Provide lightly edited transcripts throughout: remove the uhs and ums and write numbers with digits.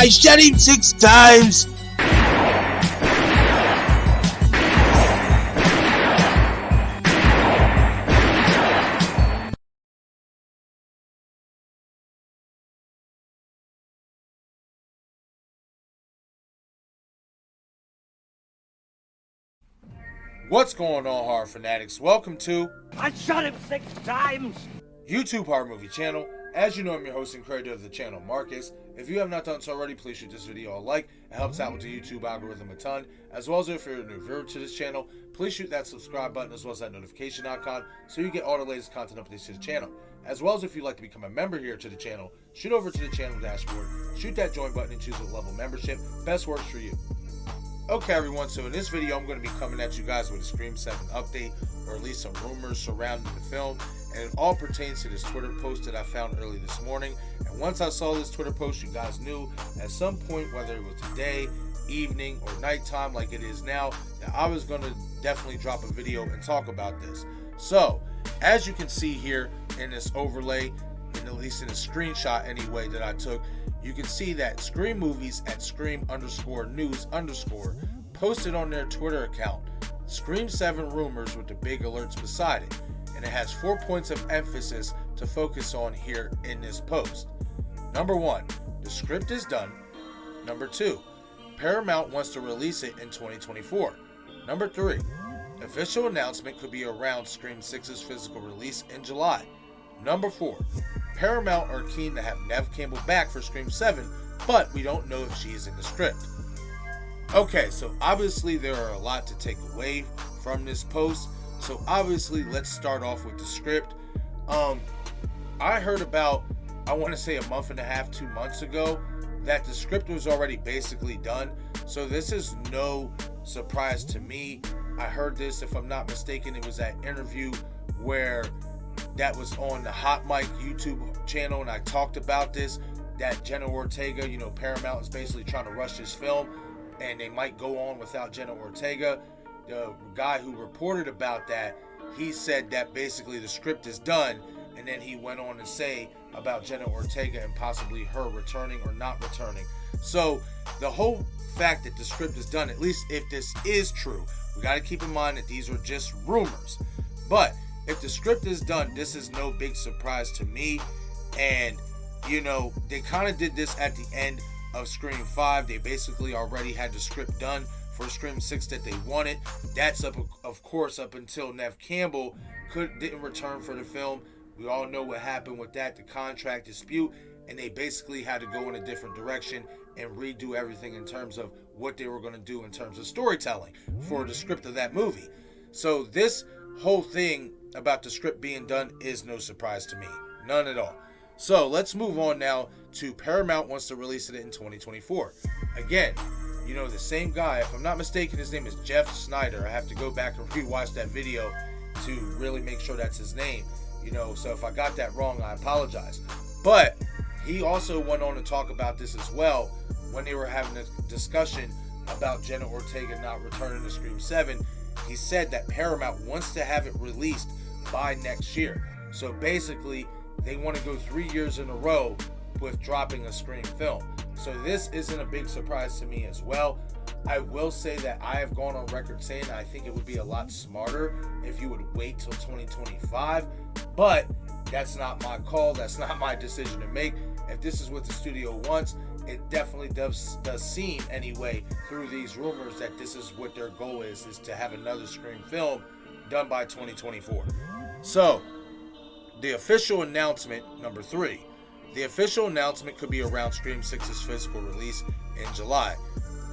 I shot him 6 times. What's going on, horror fanatics? Welcome to I shot him 6 times! YouTube Horror Movie Channel. As you know, I'm your host and creator of the channel, Marcus. If you have not done so already, please shoot this video a like. It helps out with the YouTube algorithm a ton. As well as if you're a new viewer to this channel, please shoot that subscribe button as well as that notification icon so you get all the latest content updates to the channel. As well as if you'd like to become a member here to the channel, shoot over to the channel dashboard, shoot that join button and choose a level membership. Best works for you. Okay everyone, so in this video I'm going to be coming at you guys with a Scream 7 update, or at least some rumors surrounding the film, and it all pertains to this Twitter post that I found early this morning. And once I saw this Twitter post, you guys knew at some point, whether it was today, evening, or nighttime like it is now, that I was going to definitely drop a video and talk about this. So, as you can see here in this overlay, and at least in a screenshot anyway that I took, you can see that Scream Movies at Scream_News_ posted on their Twitter account Scream 7 rumors with the big alerts beside it, and it has 4 points of emphasis to focus on here in this post. Number 1, the script is done. Number 2, Paramount wants to release it in 2024. Number 3, official announcement could be around Scream 6's physical release in July. Number 4, Paramount are keen to have Neve Campbell back for Scream 7, but we don't know if she's in the script. Okay, so obviously there are a lot to take away from this post. So obviously let's start off with the script. I heard about, I want to say a month and a half, 2 months ago, that the script was already basically done. So this is no surprise to me. I heard this, if I'm not mistaken, it was that interview where that was on the Hot Mic YouTube channel, and I talked about this, that Jenna Ortega, Paramount is basically trying to rush this film, and they might go on without Jenna Ortega. The guy who reported about that, he said that basically the script is done, and then he went on to say about Jenna Ortega and possibly her returning or not returning. So the whole fact that the script is done, at least if this is true, we got to keep in mind that these are just rumors, but if the script is done, this is no big surprise to me. And they kind of did this at the end of Scream 5. They basically already had the script done for Scream 6 that they wanted. That's of course up until Neve Campbell didn't return for the film. We all know what happened with that, the contract dispute, and they basically had to go in a different direction and redo everything in terms of what they were going to do in terms of storytelling for the script of that movie. So this whole thing about the script being done is no surprise to me. None at all. So let's move on now to Paramount wants to release it in 2024. Again, the same guy, if I'm not mistaken, his name is Jeff Snyder. I have to go back and rewatch that video to really make sure that's his name. So if I got that wrong, I apologize. But he also went on to talk about this as well when they were having a discussion about Jenna Ortega not returning to Scream 7. He said that Paramount wants to have it released by next year. So basically, they want to go 3 years in a row with dropping a Scream film. So this isn't a big surprise to me as well. I will say that I have gone on record saying I think it would be a lot smarter if you would wait till 2025, but that's not my call. That's not my decision to make. If this is what the studio wants, it definitely does seem anyway through these rumors that this is what their goal is to have another Scream film done by 2024. So the official announcement, number 3, the official announcement could be around Scream 6's physical release in July.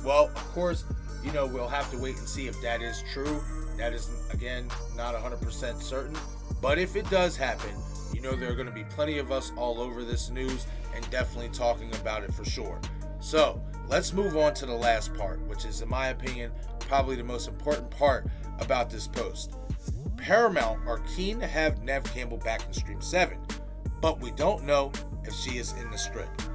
Well, of course, we'll have to wait and see if that is true. That is, again, not 100% certain. But if it does happen, there are going to be plenty of us all over this news and definitely talking about it for sure. So let's move on to the last part, which is, in my opinion, probably the most important part about this post. Paramount are keen to have Neve Campbell back in Scream 7, but we don't know if she is in the script.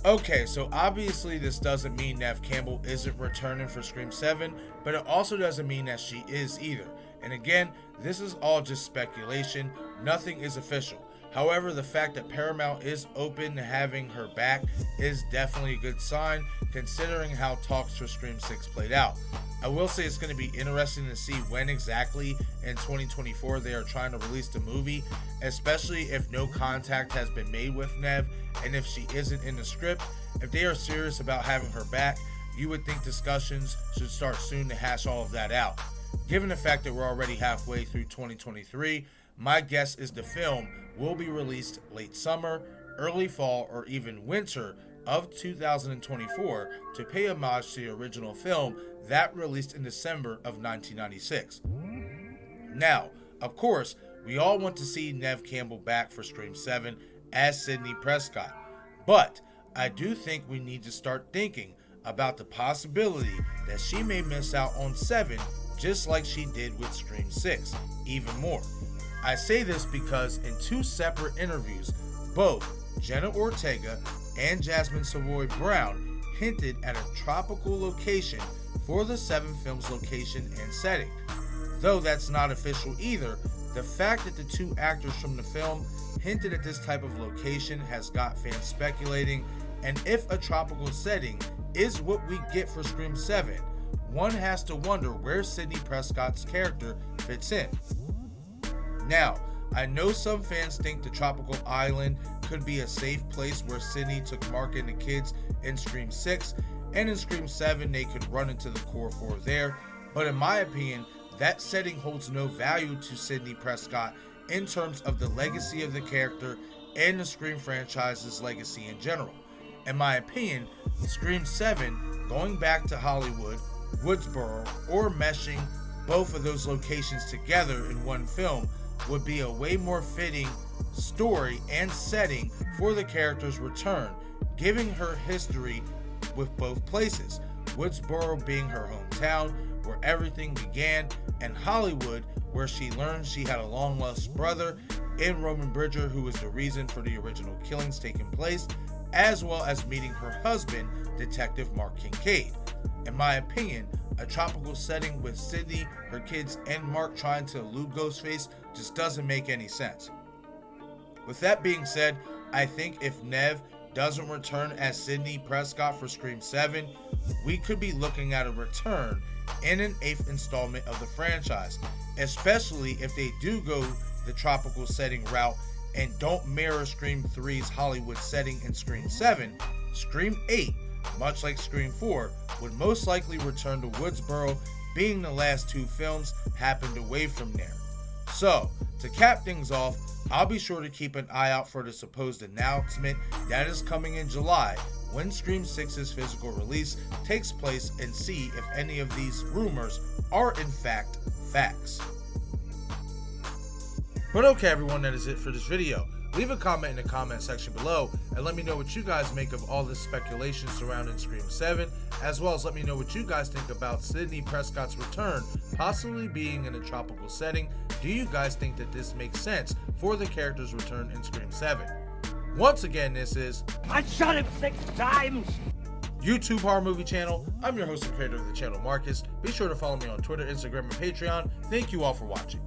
Okay, so obviously this doesn't mean Neve Campbell isn't returning for Scream 7, but it also doesn't mean that she is either. And again, this is all just speculation. Nothing is official. However, the fact that Paramount is open to having her back is definitely a good sign, considering how talks for Scream 6 played out. I will say it's going to be interesting to see when exactly in 2024 they are trying to release the movie, especially if no contact has been made with Nev, and if she isn't in the script. If they are serious about having her back, you would think discussions should start soon to hash all of that out. Given the fact that we're already halfway through 2023, my guess is the film will be released late summer, early fall, or even winter of 2024 to pay homage to the original film that released in December of 1996. Now, of course, we all want to see Neve Campbell back for Scream 7 as Sidney Prescott, but I do think we need to start thinking about the possibility that she may miss out on 7 just like she did with Scream 6, even more. I say this because in 2 separate interviews, both Jenna Ortega and Jasmine Savoy Brown hinted at a tropical location for the 7 film's location and setting. Though that's not official either, the fact that the 2 actors from the film hinted at this type of location has got fans speculating, and if a tropical setting is what we get for Scream 7, one has to wonder where Sidney Prescott's character fits in. Now, I know some fans think the tropical island could be a safe place where Sidney took Mark and the kids in Scream 6, and in Scream 7 they could run into the core 4 there, but in my opinion, that setting holds no value to Sidney Prescott in terms of the legacy of the character and the Scream franchise's legacy in general. In my opinion, Scream 7, going back to Hollywood, Woodsboro, or meshing both of those locations together in one film would be a way more fitting story and setting for the character's return, giving her history with both places, Woodsboro being her hometown where everything began, and Hollywood where she learned she had a long lost brother in Roman Bridger who was the reason for the original killings taking place, as well as meeting her husband, Detective Mark Kincaid. In my opinion, a tropical setting with Sidney, her kids, and Mark trying to elude Ghostface just doesn't make any sense. With that being said, I think if Neve doesn't return as Sidney Prescott for Scream 7, we could be looking at a return in an 8th installment of the franchise, especially if they do go the tropical setting route and don't mirror Scream 3's Hollywood setting in Scream 7. Scream 8, much like Scream 4, would most likely return to Woodsboro, being the last 2 films happened away from there. So, to cap things off, I'll be sure to keep an eye out for the supposed announcement that is coming in July when Scream 6's physical release takes place, and see if any of these rumors are in fact facts. But okay everyone, that is it for this video. Leave a comment in the comment section below and let me know what you guys make of all this speculation surrounding Scream 7, as well as let me know what you guys think about Sidney Prescott's return possibly being in a tropical setting. Do you guys think that this makes sense for the character's return in Scream 7? Once again, this is I shot him 6 times! YouTube Horror Movie Channel. I'm your host and creator of the channel, Marcus. Be sure to follow me on Twitter, Instagram, and Patreon. Thank you all for watching.